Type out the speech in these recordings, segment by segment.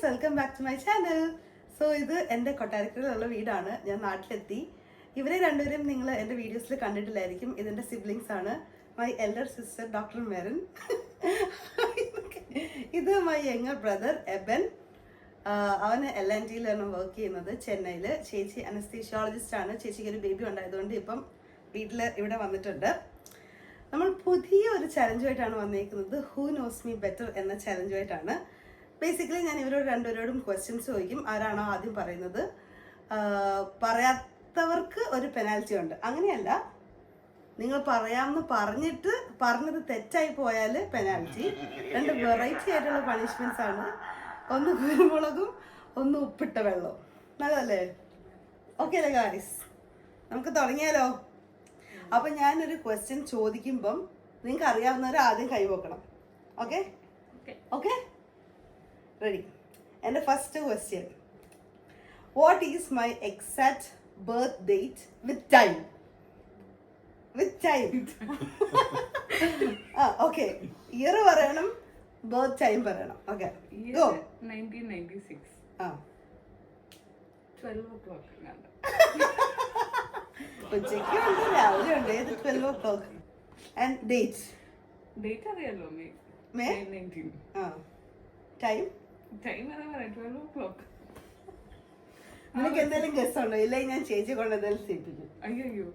Welcome back to my channel. So ഇത് എൻ്റെ കൊട്ടാരക്കരയിലുള്ള വീടാണ്. ഞാൻ നാട്ടിലെത്തി. ഇവരെ രണ്ടുപേരും നിങ്ങൾ എൻ്റെ വീഡിയോസിൽ കണ്ടിട്ടില്ലായിരിക്കും. ഇതിൻ്റെ സിബ്ലിങ്സ് ആണ്. My elder sister doctor Merin, ഇത് മൈ യങ്ങർ ബ്രദർ എബൻ. അവന് LNTയിലാണ് വർക്ക് ചെയ്യുന്നത്, ചെന്നൈയിൽ. ചേച്ചി അനസ്തീഷ്യോളജിസ്റ്റ് ആണ്. ചേച്ചിക്ക് ഒരു ബേബി ഉണ്ടായതുകൊണ്ട് ഇപ്പം വീട്ടിൽ ഇവിടെ വന്നിട്ടുണ്ട്. നമ്മൾ പുതിയ ഒരു ചലഞ്ചുമായിട്ടാണ് വന്നിരിക്കുന്നത്. ഹൂ നോസ് മീ ബെറ്റർ എന്ന ചലഞ്ചുമായിട്ടാണ്. ബേസിക്കലി ഞാൻ ഇവരോട് രണ്ടുപേരോടും ക്വസ്റ്റ്യൻസ് ചോദിക്കും. ആരാണോ ആദ്യം പറയുന്നത്, പറയാത്തവർക്ക് ഒരു പെനാൽറ്റി ഉണ്ട്. അങ്ങനെയല്ല, നിങ്ങൾ പറയാമെന്ന് പറഞ്ഞിട്ട് പറഞ്ഞത് തെറ്റായി പോയാൽ പെനാൽറ്റി. രണ്ട് വെറൈറ്റി ആയിട്ടുള്ള പണിഷ്മെന്റ്സ് ആണ്. ഒന്ന് കുരുമുളകും ഒന്ന് ഉപ്പിട്ട വെള്ളവും. നല്ലതല്ലേ? ഓക്കെ അല്ലേ ഗായ്സ്? നമുക്ക് തുടങ്ങിയാലോ? അപ്പൊ ഞാനൊരു ക്വസ്റ്റ്യൻ ചോദിക്കുമ്പം നിങ്ങൾക്ക് അറിയാവുന്നവർ ആദ്യം കൈവക്കണം. Okay okay, ready? എൻ്റെ first question, what is my exact birth date with time? With time. Okay, year പറയണം, ബർത്ത് ടൈം പറയണം. Okay, go. 1996. 12 o'clock. ഉച്ചയ്ക്ക് ഉണ്ട്, രാവിലെ ഉണ്ട്. ഏത് 12 o'clock? And date? ഡേറ്റ് അറിയാലോ, മേ 19. ടൈം? ടൈം അതാ പറയാം, 12 o'clock. നിനക്ക് എന്തെങ്കിലും ഗസ് ഉണ്ടോ? ഇല്ലെങ്കിൽ ഞാൻ ചേച്ചി കൊണ്ട് എന്തെങ്കിലും സേപ്പിക്കും. അയ്യോ,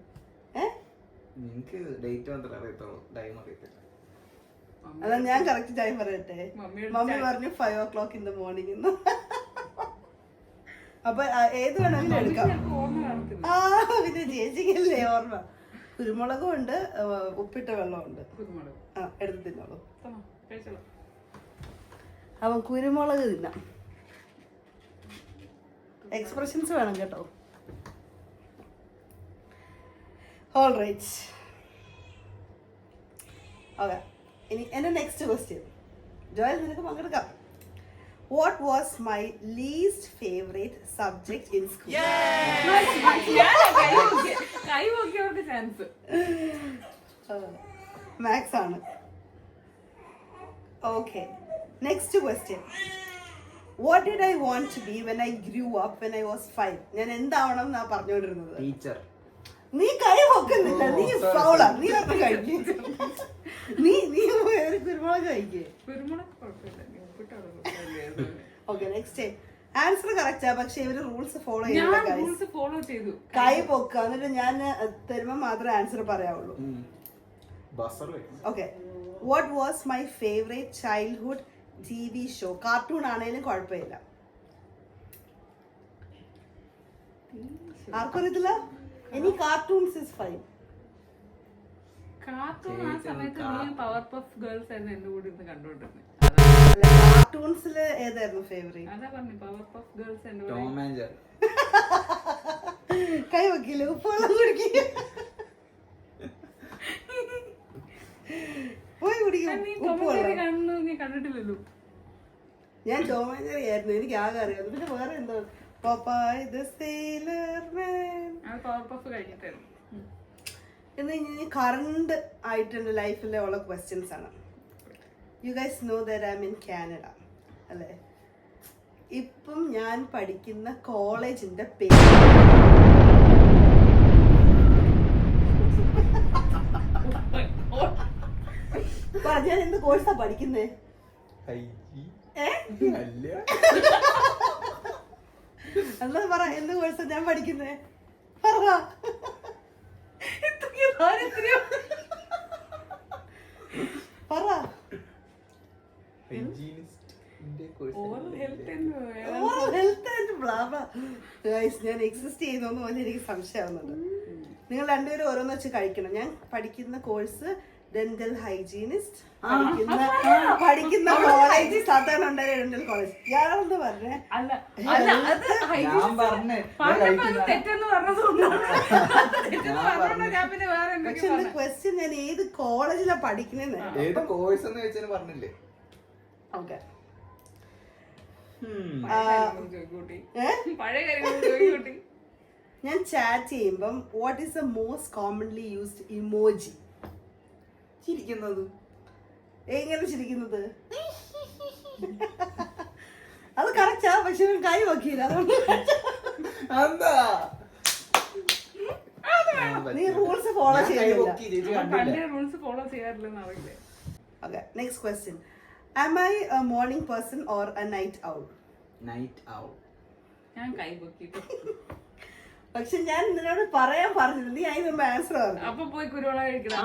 നിനക്ക് ഡേറ്റ് മാത്രമേ അറിയത്തുള്ളൂ, ടൈം അറിയത്തില്ല. അതാ ഞാൻ കറക്റ്റ് ടൈം പറയട്ടെ. മമ്മി മമ്മി പറഞ്ഞു 5 o'clock in the morning എന്ന്. അപ്പൊ ഏത് വേണമെങ്കിലും എടുക്കാം. ഓർമ്മ കാണത്തില്ല. പിന്നെ ചേച്ചിക്കല്ലേ ഓർമ്മ. കുരുമുളകും ഉണ്ട്, ഉപ്പിട്ട വെള്ളവും ഉണ്ട്. കുരുമുളക് എടുത്ത് തിന്നോളൂ. കഴിച്ചോളൂ. അവൻ കുരുമുളക് തിന്നാം. എക്സ്പ്രഷൻസ് വേണം കേട്ടോ. All right. ഓക്കെ, ഇനി എൻ്റെ നെക്സ്റ്റ് ക്വസ്റ്റ്യൻ. ജോയൽ, നിനക്ക് പങ്കെടുക്കാം. What was my least favourite subject in school? കൈ നോക്കിയവർക്ക് ചാൻസ്. മാത്സ് ആണ്. Okay, next question. What did I want to be when I grew up when I was 5? ഞാൻ എന്താവണം എന്നാ പറഞ്ഞുകൊണ്ടിരുന്നത്. ടീച്ചർ. നീ കൈ നോക്കുന്നില്ല, നീ ഫൗളാ. നീ ഒന്നും കഴിക്കും. നീ ഒരു കുരുമുളക് കഴിക്കേ. കുരുമുളക് കുഴപ്പമില്ല. Okay, next answer correct. പക്ഷെ ഇവര് റൂൾസ് ഫോളോ ഞാൻ ചെയ്യുന്നില്ല. റൂൾസ് ഫോളോ ചെയ്തു. കൈ പൊക്കുക, എന്നിട്ട് ഞാൻ തരുമ്പോ മാത്രമേ ആൻസർ പറയാവുള്ളൂ. Okay, what was my favourite childhood TV show? Cartoon ആണേലും കുഴപ്പമില്ല. ആർക്കും അറിയത്തില്ല? Any cartoons is fine. Cartoon ആ സമയത്ത് നീ പവർ പഫ് ഗേൾസ് ആയിരുന്നു എന്റെ കൂടെ ഇരുന്ന് കണ്ടോണ്ടിരുന്നത്. കാർട്ടൂൺസില് ഏതായിരുന്നു ഫേവറേറ്റ്? അതാ പറഞ്ഞു, പവർ പഫ് ഗേൾസ് എന്റെ കൂടെ. Tom and Jerry. കൈ വെക്കില്ല, ഉപ്പുവെള്ളം കുടിക്കുക. പോയി കുടിക്കും. കാണുന്നത് നീ കണ്ടിട്ടില്ലല്ലോ. ഞാൻ ടോം ആൻഡ് ജെറി ആയിരുന്നു, എനിക്ക് ആകെ അറിയാം. പിന്നെ വേറെ എന്തോ പപ്പായ് ദ സെയിലർ മാൻ, അത് പവർ പഫ് കഴിഞ്ഞിട്ടായിരുന്നു. എന്ന് കഴിഞ്ഞാൽ കറണ്ട് ആയിട്ട് എൻ്റെ ലൈഫിലെ ഉള്ള ക്വസ്റ്റ്യൻസ് ആണ്. You guys know that I M in Canada അല്ലേ? ഇപ്പം ഞാൻ പഠിക്കുന്ന കോളേജിന്റെ പേര് ഞാൻ എന്ത് കോഴ്സാ പഠിക്കുന്നേ? എന്താ പറ, എന്ത് കോഴ്സാ ഞാൻ പഠിക്കുന്നേ? പറ. പറ. ഞാൻ എക്സിസ്റ്റ് ചെയ്യുന്നോന്ന് പോലെ എനിക്ക് സംശയമാവുന്നുണ്ട്. നിങ്ങൾ രണ്ടുപേരും ഓരോന്ന് വെച്ച് കഴിക്കണം. ഞാൻ പഠിക്കുന്ന കോഴ്സ് ഡെന്റൽ ഹൈജീനിസ്റ്റ്. പഠിക്കുന്ന കോളേജ് സാധാരണ ഉണ്ടായ ഡെന്റൽ കോളേജ്. ഞാനെന്ന് പറഞ്ഞേ പക്ഷെ എന്റെ ക്വസ്റ്റ്യൻ ഞാൻ ഏത് കോളേജിലാ പഠിക്കുന്നേ? ഏത് കോഴ്സ് എന്ന് ചോദിച്ചാൽ പറഞ്ഞില്ലേ? ഓക്കെ, ഞാൻ ചാറ്റ് ചെയ്യുമ്പം what is the most commonly used emoji? ചിരിക്കുന്നത്. എങ്ങനെ ചിരിക്കുന്നത്? അത് കറക്റ്റ് മാച്ചാ, പക്ഷെ ഇവൻ കൈ വെക്കില്ല. എന്താ നീ റൂൾസ് ഫോളോ ചെയ്യുന്നില്ല. പണ്ടേ റൂൾസ് ഫോളോ ചെയ്യാറില്ലെന്ന് അറിയില്ലേ. Okay, next question. Am I a morning person or a night owl? Night owl. ഞാൻ കൈ പൊക്കിട്ട് പക്ഷെ ഞാൻ നിന്നോട് പറയാൻ പറഞ്ഞില്ല, നീ അതിന് മുമ്പ് ആൻസർ പറഞ്ഞു. അപ്പൊ പോയി കുരുവള കഴിക്കണം.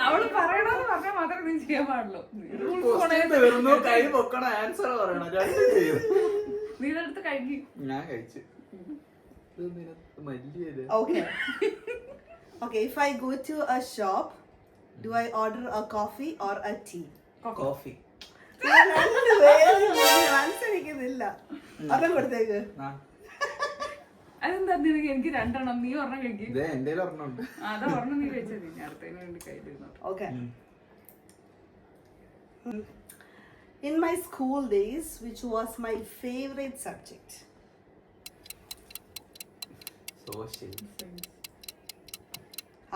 അവള് പറയണമെന്ന് പറഞ്ഞാൽ മാത്രമേ നീ ചെയ്യാൻ പാടുള്ളൂ. കൈ പൊക്കണ ആൻസർ പറയണം. രണ്ടും ചെയ്യും. നീ ഇതെടുത്ത് കഴിക്കും. ഞാൻ കഴിച്ചു. Okay. Okay, if I go to a shop, do I order a coffee or a tea? Coffee. ആൻസറിക്കുന്നില്ല. ഒരെണ്ണം കൊടുത്തേക്ക്. അതെന്താ നിനക്ക്? എനിക്ക് രണ്ടെണ്ണം, നീ ഒരെണ്ണം കഴിക്കും. എന്റെ ഒരെണ്ണമുണ്ട്. അതാ ഒരെണ്ണം നീ കഴിച്ചത്. ഞാൻ അടുത്തതിന് വേണ്ടി കയ്യിലിരുന്നു. Okay. In my school days, which was my favorite subject? Social.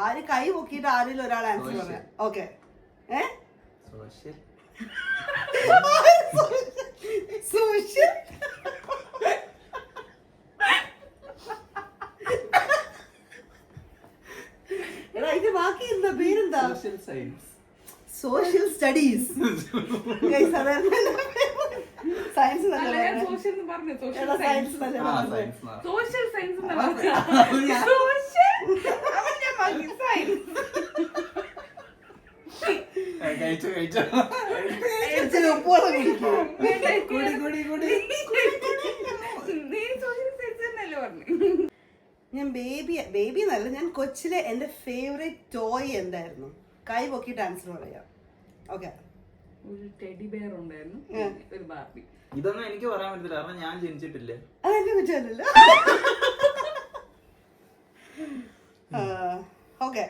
ആര് കൈ പൊക്കിയിട്ട് ആരെങ്കിലും ഒരാൾ ആൻസർ പറയാം. ഓക്കെ. സോഷ്യൽ. സോഷ്യൽ. എടാ ഇത് ബാക്കി എന്താ പേരെന്താ? Social science. Social studies. Science അല്ല, ഞാൻ സോഷ്യൽ എന്ന് പറഞ്ഞു. Social science science. Science. Social science എന്ന് പറഞ്ഞു. സോഷ്യൽ. അവൻ ഞാൻ പറഞ്ഞു സയൻസ്. കഴിച്ചു. ഉപ്പുവെള്ളം കുടിക്കും. നീ സോഷ്യൽ സയൻസ് എന്നല്ലേ പറഞ്ഞു. ഞാൻ ബേബി എന്നല്ല, ഞാൻ കൊച്ചിലെ എന്റെ ഫേവറേറ്റ് ടോയ് എന്തായിരുന്നു? കൈ പൊക്കിയിട്ട് ആൻസർ പറയാം. ഓക്കെ. ഒരു ടെഡി ബെയർ ഉണ്ടായിരുന്നു, ഒരു ബാർബി. ഇതൊന്നും എനിക്ക് പറയാൻ പറ്റില്ല, കാരണം ഞാൻ ജനിച്ചിട്ടില്ല. അതെന്നെ കുറ്റമല്ലല്ലോ. ഓക്കെ,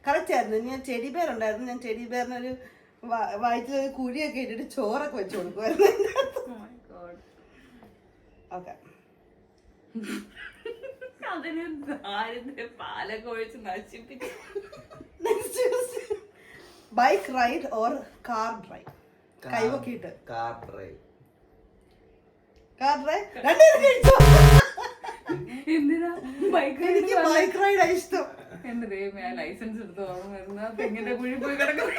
കറക്റ്റ് ആയിരുന്നു. ഞാൻ ടെഡി ബെയർ ഉണ്ടായിരുന്നു. ഞാൻ ടെഡി ബെയറിനൊരു വയറ്റിലൊരു കുഴിയൊക്കെ ഇട്ടിട്ട് ചോറൊക്കെ വെച്ച് കൊടുക്കുമായിരുന്നു. ഓക്കെ. അതിന് പാലൊക്കെ ഒഴിച്ച് നശിപ്പിച്ചു. Bike ride or car drive? കൈ പൊക്കിയിട്ട്. Car drive. എന്തിനാ ബൈക്ക്? എനിക്ക് ബൈക്ക് റൈഡാ ഇഷ്ടം. എന്റെ ദൈവമേ, ലൈസൻസ് എടുത്ത് ഓർമ്മ വരുന്ന തെങ്ങിന്റെ കുഴി പോയി കിടക്കുന്നു.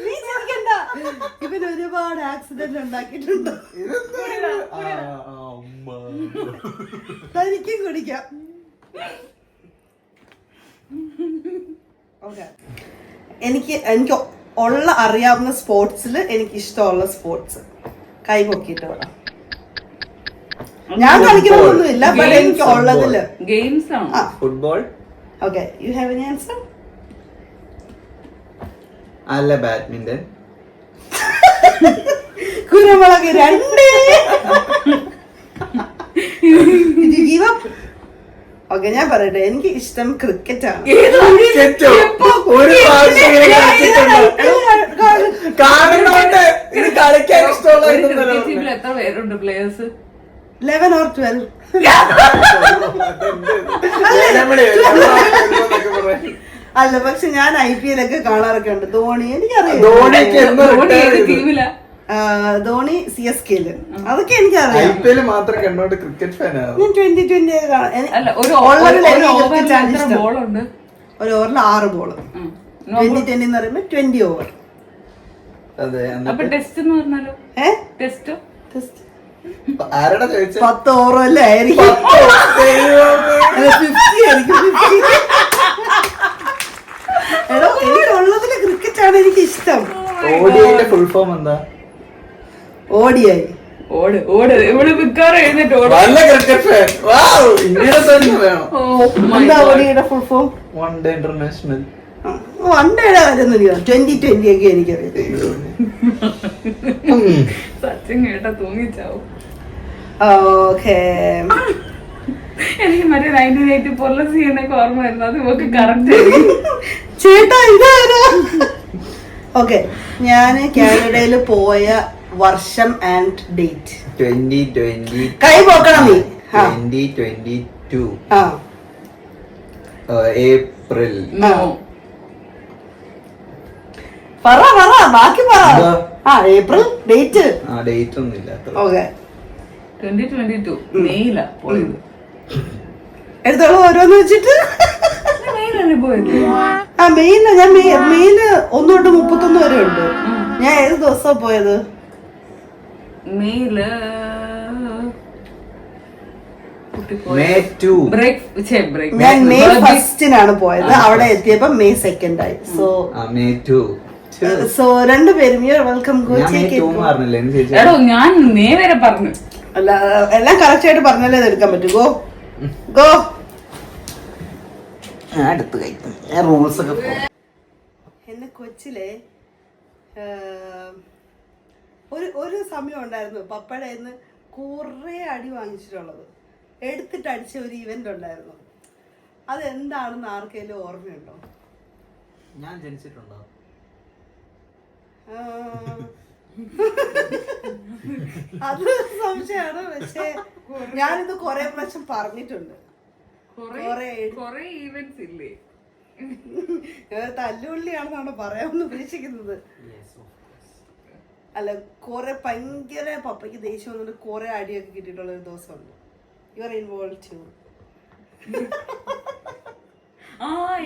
നീ ചിരിക്കണ്ട, ഇവൻ ഒരുപാട് ആക്സിഡന്റ് ഉണ്ടാക്കിയിട്ടുണ്ട്. തനിക്കും കുടിക്കാം. എനിക്ക് ഉള്ള അറിയാവുന്ന സ്പോർട്സിൽ എനിക്ക് ഇഷ്ടമുള്ള സ്പോർട്സ് കൈ പൊക്കിയിട്ട് വേണം. ഞാൻ കളിക്കണമെന്നൊന്നുമില്ല, പക്ഷെ എനിക്ക് ഉള്ളതില് ഗെയിംസ് ആണ്. Football. Okay, you have any answer? അല്ല, ബാഡ്മിന്റൺ. കുരുമുളക് 2. ഓക്കെ, ഞാൻ പറയട്ടെ, എനിക്ക് ഇഷ്ടം ക്രിക്കറ്റ് ആണ്. എത്ര പേരുണ്ട് പ്ലേയേഴ്സ്? 11 or 12. അല്ല, പക്ഷെ ഞാൻ IPL ഒക്കെ കാണാറൊക്കെ ഉണ്ട്. ധോണി എനിക്കറിയാം. ധോണി CSK-ല് അതൊക്കെ എനിക്കറിയാം. IPL മാത്രം കണ്ടോണ്ട് ക്രിക്കറ്റ് ഫാനാണ്. ഞാൻ 2020 ഒരു ഓവറിൽ 6 ബോൾ. 2020 എന്ന് പറയുമ്പോ 20 ഓവർ. അതെ. അപ്പൊ ടെസ്റ്റ് എന്ന് പറഞ്ഞാലോ? ടെസ്റ്റ് ആരടാ ചോദിച്ചത്? 10 ഓവർ അല്ലേ ആയിരിക്കും. 50 ആയിരിക്കും. എടോ, എനിക്കുള്ളതില് ക്രിക്കറ്റ് ആണ് എനിക്ക് ഇഷ്ടം. ODIന്റെ ഫുൾ ഫോം എന്താ? ODI. ഇവിടെ മിക്കവാറും എഴുന്നേറ്റ് ഓടും. നല്ല ക്രിക്കറ്റ് ഫാൻ. വൗ, ഇങ്ങനെ തന്നെ വേണം. എന്താ ODIയുടെ full form? One day international. One ഡേയുടെ കാര്യം 2020 ഒക്കെ എനിക്കറിയാം. സച്ചിൻ കേട്ടാ തൂങ്ങിച്ചാവും. ഓക്കേ, എനിക്ക് മറ്റേ 1984 സീനൊക്കെ ഓർമ്മ വരുന്നു. അത് ഇവക്ക് കറക്റ്റ് ചേട്ടാ ഇതാരാ? ഓക്കെ, ഞാൻ കാനഡയിൽ പോയ വർഷം ആൻഡ് ഡേറ്റ്. 2020. കൈ പോക്കണം നീ. 2022 ഏപ്രിൽ. പറ ബാക്കി പറ. ആ ഏപ്രിൽ ഡേറ്റ് ആ ഡേറ്റ് ഒന്നും ഇല്ലാത്ത ഓക്കെ 2022 മെയിലാ പോയത്. എടുത്തോളൂ ഓരോന്ന് വെച്ചിട്ട്. മെയിലല്ലേ പോയത്? ആ മെയില് ഞാൻ മെയില് 1 തൊട്ട് 31 വരെ ഉണ്ട്. ഞാൻ ഏത് ദിവസമാ പോയത്? Mail May 2. ഞാൻ മെയ് 1 പോയത്. അവിടെ എത്തിയപ്പോ മെയ് 2 ആയി. May 2. സോ രണ്ടുപേരും വെൽക്കം. എടോ ഞാൻ മേ വരെ പറഞ്ഞു. അല്ല എല്ലാം കറക്റ്റ് ആയിട്ട് പറഞ്ഞാലേ അത് എടുക്കാൻ പറ്റൂ. Go go. അടുത്ത് കഴിക്കും റൂൾസ് ഒക്കെ. എന്നെ കൊച്ചിലെ ഒരു സമയം ഉണ്ടായിരുന്നു പപ്പയുടെ കയ്യിന്ന് കുറേ അടി വാങ്ങിച്ചിട്ടുള്ളത്. എടുത്തിട്ട് അടിച്ച ഒരു ഇവന്റ് ഉണ്ടായിരുന്നു. അതെന്താണെന്ന് ആർക്കെങ്കിലും ഓർമ്മയുണ്ടോ? ഞാൻ ജനിച്ചിട്ടുണ്ടോ? അത് സംശയമാണ്. പക്ഷെ ഞാനിത് കൊറേ പ്രാവശ്യം പറഞ്ഞിട്ടുണ്ട്. കൊറേ ഈവന്റ്സ് ഇല്ലേ? തല്ലുള്ളിയാണെന്നാണ് പറയാമെന്ന് ഉദ്ദേശിക്കുന്നത്. അല്ല കൊറേ ഭയങ്കര പപ്പയ്ക്ക് ദേഷ്യം വന്നിട്ട് കൊറേ അടിയൊക്കെ കിട്ടിയിട്ടുള്ള ഒരു ദിവസമുണ്ട്. You are involve too.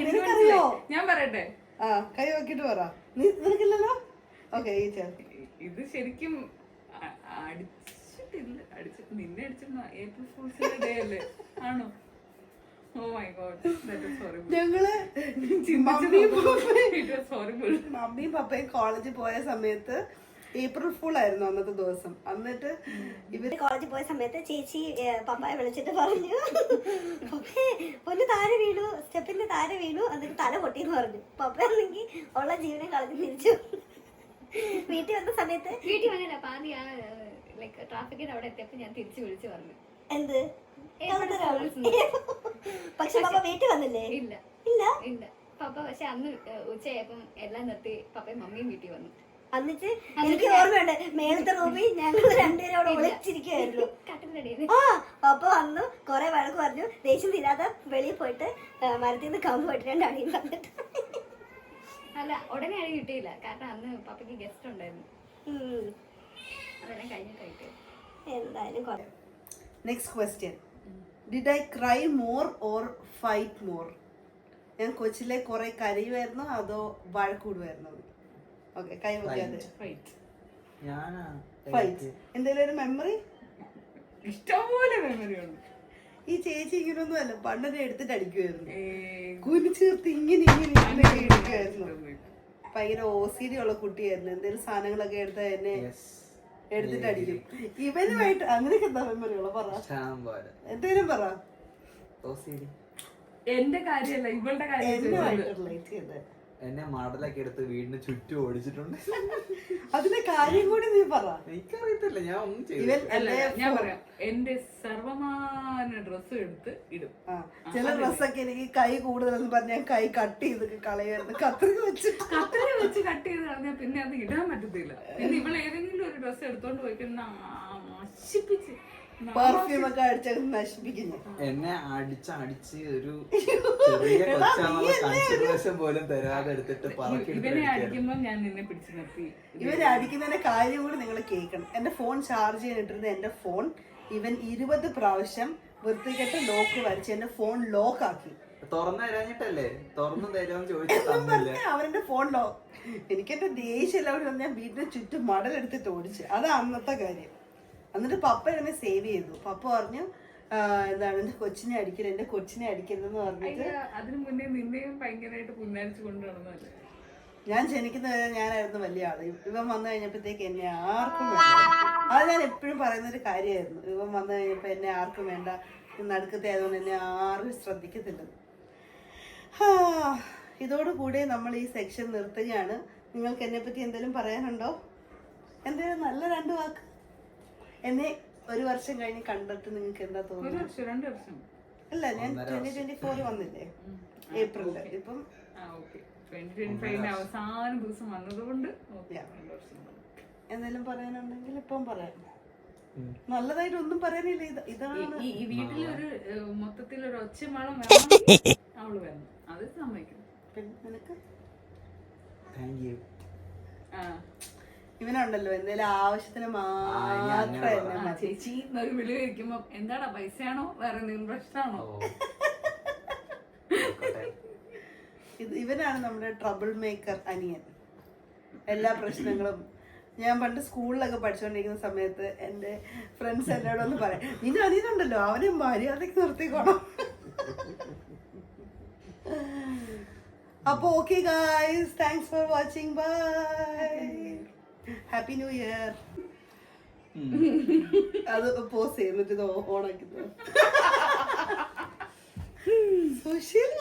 എനിക്കറിയോ? ഞാൻ പറയട്ടെ. ആ കൈ നോക്കിട്ട് പറ. നിനക്കില്ലല്ലോ. ഓക്കെ ഇത് ശരിക്കും അടിച്ചിട്ട് നിന്നെ അടിച്ചിരുന്ന ഏപ്രിൽ ഫൂൾസിന്റെ ഡേ അല്ലേ? ആണോ? Oh my God, that is horrible. ഞങ്ങള് മമ്മിയും പപ്പയും കോളേജിൽ പോയ സമയത്ത് ഏപ്രിൽ ഫുൾ ആയിരുന്നു അന്നത്തെ ദിവസം. എന്നിട്ട് ഇവര് കോളേജിൽ പോയ സമയത്ത് ചേച്ചി പപ്പായെ വിളിച്ചിട്ട് പറഞ്ഞു, ഒന്ന് താഴെ വീണു, സ്റ്റെപ്പിന്റെ താഴെ വീണു, എന്നിട്ട് തല പൊട്ടിന്ന് പറഞ്ഞു. പപ്പ ആണെങ്കിൽ ഉള്ള ജീവനെ കളഞ്ഞ് തിരിച്ചു. വീട്ടിൽ വന്ന സമയത്ത് വീട്ടിൽ വന്നില്ല, പാതി ആ ലൈക്ക് ട്രാഫിക്കിന്റെ അവിടെ എത്തിയപ്പോ ഞാൻ തിരിച്ചു വിളിച്ചു പറഞ്ഞു. എന്ത്? പക്ഷെ പപ്പ വീട്ടിൽ വന്നില്ലേ? ഇല്ല ഇല്ല ഇല്ല പപ്പ. പക്ഷെ അന്ന് ഉച്ചയായപ്പം എല്ലാം നിർത്തി പപ്പയും മമ്മിയും വീട്ടിൽ വന്നു. എന്നിട്ട് എനിക്ക് ഓർമ്മയുണ്ട്, മേളത്തെ റൂമിൽ ഞങ്ങൾ രണ്ടുപേരും അവിടെ വിളിച്ചിരിക്കുവായിരുന്നു. കട്ടിലിടയിൽ ആ പപ്പ വന്നു, കൊറേ വഴക്ക് പറഞ്ഞു, ദേഷ്യം തീരാതെ വെളിയിൽ പോയിട്ട് മരത്തിൽ നിന്ന് കമ്പ് പോയിട്ട് 2 അടിയും വന്നിട്ട്. അല്ല ഉടനെ അടി കിട്ടിയില്ല, കാരണം അന്ന് പപ്പയ്ക്ക് ഗസ്റ്റ് ഉണ്ടായിരുന്നു. അതെല്ലാം കഴിഞ്ഞിട്ട് കിട്ടിയത്. എന്തായാലും കൊറേ. Next question. Did I cry more or fight more? ഞാൻ കൊച്ചിലെ കുറെ കരയുമായിരുന്നു അതോ വഴക്കൂടുമായിരുന്നു? ഓക്കെ കൈ നോക്കിയാതെ. ഫൈറ്റ്. എന്തെങ്കിലും ഒരു മെമ്മറി? ഇഷ്ടംപോലെ മെമ്മറി ഉണ്ട്. ഈ ചേച്ചി ഇങ്ങനൊന്നും അല്ല, പണ്ടനെ എടുത്തിട്ട് അടിക്കുമായിരുന്നു. കുനിച്ചീർത്ത് ഇങ്ങനെ എടുക്കുമായിരുന്നു. ഭയങ്കര OCD ഉള്ള കുട്ടിയായിരുന്നു. എന്തെങ്കിലും സാധനങ്ങളൊക്കെ എടുത്താൽ എന്നെ എടുത്തിട്ട് അടിക്കും. ഇവനുമായിട്ട് അങ്ങനെയൊക്കെ എന്താ മെമ്മറി ഉള്ള? പറ, എന്തേലും പറ. എന്റെ കാര്യല്ല, ഇവളുടെ കാര്യം. എന്നെ മടലൊക്കെ എടുത്ത് വീടിന് ചുറ്റും ഓടിച്ചിട്ടുണ്ട്. അതിന്റെ കാര്യം കൂടി നീ പറ. എനിക്കറിയത്തില്ല, ഞാൻ ഒന്നും ചെയ്തില്ല. ഞാൻ പറയാം, എന്റെ സർവമാന ഡ്രസ്സ് എടുത്ത് ഇടും. ചില ഡ്രസ്സൊക്കെ എനിക്ക് കൈ കൂടുതലെന്ന് പറഞ്ഞ കൈ കട്ട് ചെയ്ത് കളയായിരുന്നു. കത്രിക വെച്ച് കട്ട് ചെയ്ത് കളഞ്ഞാൽ പിന്നെ അത് ഇടാൻ പറ്റത്തില്ല. പിന്നെ ഇവൾ ഏതെങ്കിലും ഒരു ഡ്രസ്സ് എടുത്തോണ്ട് പോയിക്കുന്ന നശിപ്പിച്ച് പെർഫ്യൂം ഒക്കെ അടിച്ചത് നശിപ്പിക്കുന്നു. എന്നെ അടിച്ച് ഒരു ചെറിയ കൊച്ചാന്നുള്ള കൺസിഡറേഷൻ പോലും തരാതെ എടുത്തിട്ട് ഇവനെ അടിക്കുമ്പോ ഞാൻ നിന്നെ പിടിച്ചു നിർത്തി. ഇവരെ അടിക്കുന്നതിന്റെ കാര്യം കൂടി നിങ്ങൾ കേൾക്കണം. എന്റെ ഫോൺ ചാർജ് ചെയ്യാനിട്ടിരുന്ന എന്റെ ഫോൺ ഇവൻ 20 പ്രാവശ്യം വൃത്തികെട്ട് ലോക്ക് വരച്ച് എന്റെ ഫോൺ ലോക്ക് ആക്കി. തുറന്നു തരാഞ്ഞിട്ടല്ലേ? തുറന്നു തരാമെന്ന് ചോദിച്ചു അവന്റെ ഫോൺ ലോക്ക്. എനിക്ക് എന്റെ ദേഷ്യം എല്ലാവരും വന്ന് ഞാൻ വീടിന് ചുറ്റും മടലെടുത്തിട്ട് ഓടിച്ച്. അതാ അന്നത്തെ കാര്യം. എന്നിട്ട് പപ്പ എന്നെ സേവ് ചെയ്തു. പപ്പ പറഞ്ഞു എന്താണ് എന്റെ കൊച്ചിനെ അടിക്കരുതെന്ന് പറഞ്ഞിട്ട്. അതിനു മുന്നേ നിന്നെയും ഭയങ്കരമായിട്ട് പുന്നാരിച്ചു കൊണ്ടുവന്നല്ലേ. ഞാൻ ജനിക്കുന്നവരെ ഞാനായിരുന്നു വലിയ ആള്. ഇവൻ വന്നു കഴിഞ്ഞപ്പോഴത്തേക്ക് എന്നെ ആർക്കും വേണ്ട. അത് ഞാൻ എപ്പോഴും പറയുന്നൊരു കാര്യമായിരുന്നു. ഇവൻ വന്നു കഴിഞ്ഞപ്പോ എന്നെ ആർക്കും വേണ്ട, നടുക്കത്തെ ആയതുകൊണ്ട് എന്നെ ആരും ശ്രദ്ധിക്കത്തില്ല. ഇതോടുകൂടി നമ്മൾ ഈ സെക്ഷൻ നിർത്തുകയാണ്. നിങ്ങൾക്ക് എന്നെ പറ്റി എന്തെങ്കിലും പറയാനുണ്ടോ? എന്തെങ്കിലും നല്ല 2 വാക്ക്. എന്നെ 1 വർഷം കഴിഞ്ഞ് കണ്ടിട്ട് നിങ്ങൾക്ക് എന്താ തോന്നുന്നു? 2 വർഷം അല്ല, ഞാൻ 2024 വന്നില്ലേ ഏപ്രിലില്. ഇപ്പം 2025 അവസാന ദിവസം വന്നതുകൊണ്ട് എന്തെങ്കിലും പറയാനുണ്ടെങ്കിൽ ഇപ്പം പറയാം. നല്ലതായിട്ട് ഒന്നും പറയാനില്ല. ഇതാണ് ഈ വീട്ടിലൊരു മൊത്തത്തിലൊരു ഒച്ചമേളം വേണം. അവള് വേണം, അത് സമ്മതിക്കും. പിന്നെ നിനക്ക് ഇവനുണ്ടല്ലോ എന്തേലും ആവശ്യത്തിന് മാത്രം എന്നെ മതി. ചേച്ചി എന്നൊരു വിളി കഴിക്കുമ്പോ എന്താടാ പൈസയാണോ വേറെ എന്തെങ്കിലും പ്രശ്നമാണോ? ഇവനാണ് നമ്മുടെ ട്രബിൾ മേക്കർ അനിയൻ. എല്ലാ പ്രശ്നങ്ങളും ഞാൻ പണ്ട് സ്കൂളിലൊക്കെ പഠിച്ചുകൊണ്ടിരിക്കുന്ന സമയത്ത് എൻ്റെ ഫ്രണ്ട്സ് എന്നോടൊന്ന് പറയാം, നിന്റെ അനിയനുണ്ടല്ലോ അവനെ മര്യാദയ്ക്ക് നിർത്തിക്കോണം. അപ്പൊ okay guys, thanks for watching, bye, happy new year. അത് പോസ് ചെയ്യുന്നിട്ട് ഓണാക്കുന്നത് സോഷ്യൽ